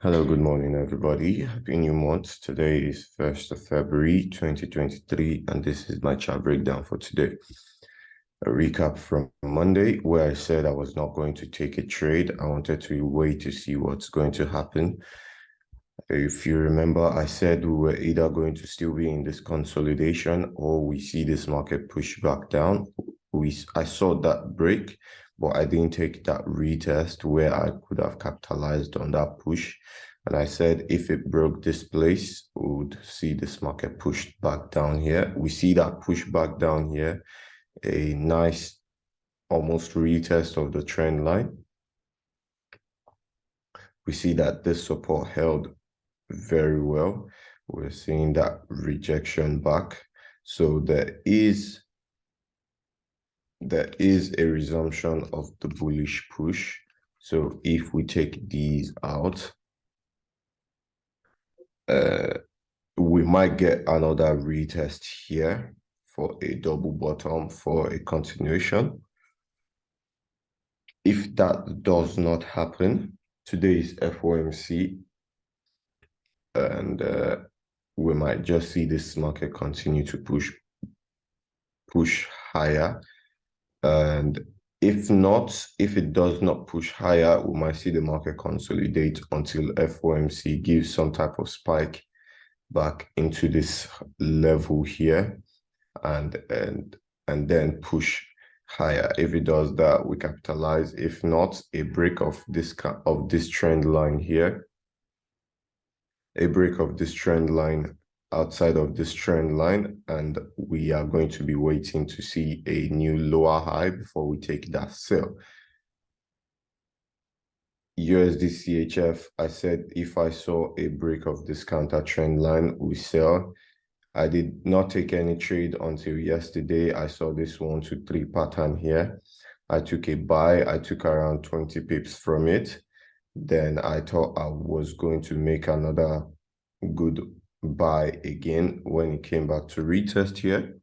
Hello, good morning, everybody. Happy new month. Today is 1st of February 2023, and this is my chart breakdown for today. A recap from Monday where I said I was not going to take a trade. I wanted to wait to see what's going to happen. If you remember, I said we were either going to still be in this consolidation or we see this market push back down. I saw that break, but I didn't take that retest where I could have capitalized on that push. And I said if it broke this place, we would see this market pushed back down here. We see that push back down here, a nice almost retest of the trend line. We see that this support held very well. We're seeing that rejection back. So there is a resumption of the bullish push. So if we take these out, we might get another retest here for a double bottom for a continuation. If that does not happen, today is FOMC, and we might just see this market continue to push higher. And if it does not push higher, we might see the market consolidate until FOMC gives some type of spike back into this level here and then push higher. If it does that, we capitalize. If not, a break of this trend line here, a break of this trend line outside of this trend line, and we are going to be waiting to see a new lower high before we take that sell. USD CHF, I said if I saw a break of this counter trend line, we sell. I did not take any trade until yesterday. I saw this 1, 2, 3 pattern here. I took a buy. I took around 20 pips from it. Then I thought I was going to make another good buy again when it came back to retest here.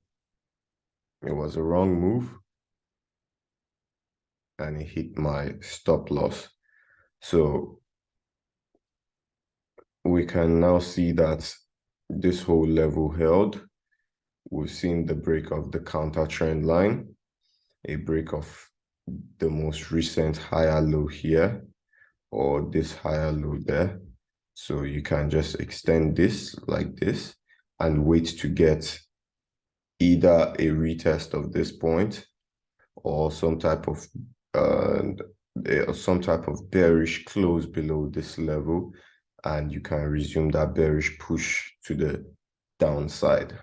It was a wrong move and it hit my stop loss. So we can now see that this whole level held. We've seen the break of the counter trend line, a break of the most recent higher low here, or this higher low there. So you can just extend this like this and wait to get either a retest of this point or some type of bearish close below this level, and you can resume that bearish push to the downside.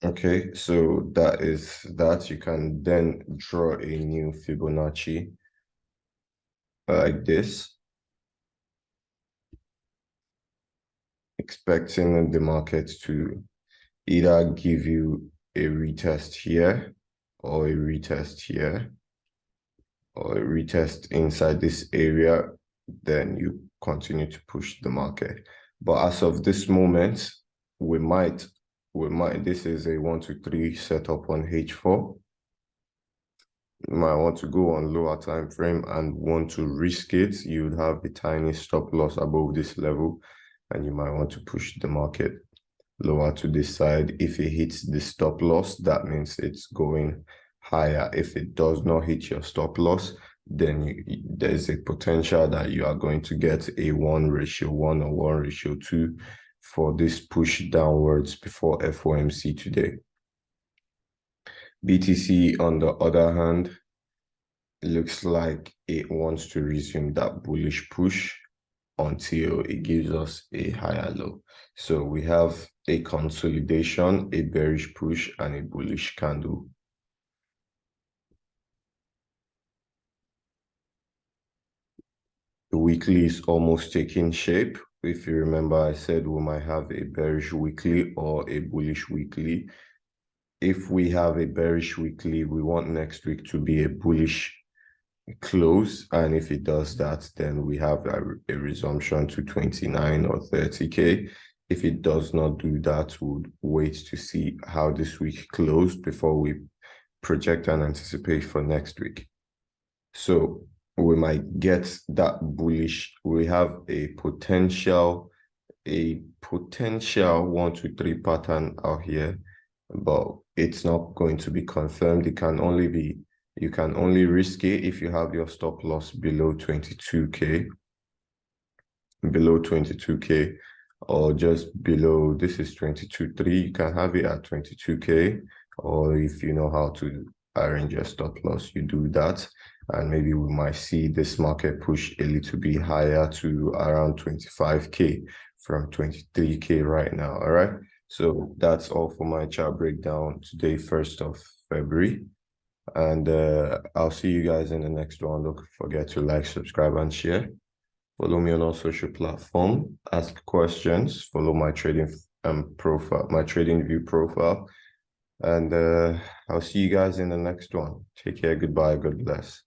Okay, so that is that. You can then draw a new Fibonacci like this, expecting the market to either give you a retest here or a retest here or a retest inside this area, then you continue to push the market. But as of this moment, we might, this is a 1, 2, 3 setup on H4. You might want to go on lower time frame and want to risk it. You would have a tiny stop loss above this level, and you might want to push the market lower to this side. If it hits the stop loss, that means it's going higher. If it does not hit your stop loss, then there's a potential that you are going to get a 1:1 or 1:2 for this push downwards before FOMC today. BTC, on the other hand, looks like it wants to resume that bullish push until it gives us a higher low. So we have a consolidation, a bearish push, and a bullish candle. The weekly is almost taking shape. If you remember, I said we might have a bearish weekly or a bullish weekly. If we have a bearish weekly, we want next week to be a bullish close, and if it does that, then we have a resumption to 29 or 30k. If it does not do that, we'll wait to see how this week closed before we project and anticipate for next week. So we might get that bullish. We have a potential 1, 2, 3 pattern out here, but it's not going to be confirmed. You can only risk it if you have your stop loss below 22K, or just below. This is 22.3. You can have it at 22K, or if you know how to arrange your stop loss, you do that. And maybe we might see this market push a little bit higher to around 25K from 23K right now. All right. So that's all for my chart breakdown today, 1st of February. And I'll see you guys in the next one. Don't forget to like, subscribe, and share. Follow me on all social platforms. Ask questions. Follow my trading profile, my trading view profile. And I'll see you guys in the next one. Take care. Goodbye. God bless.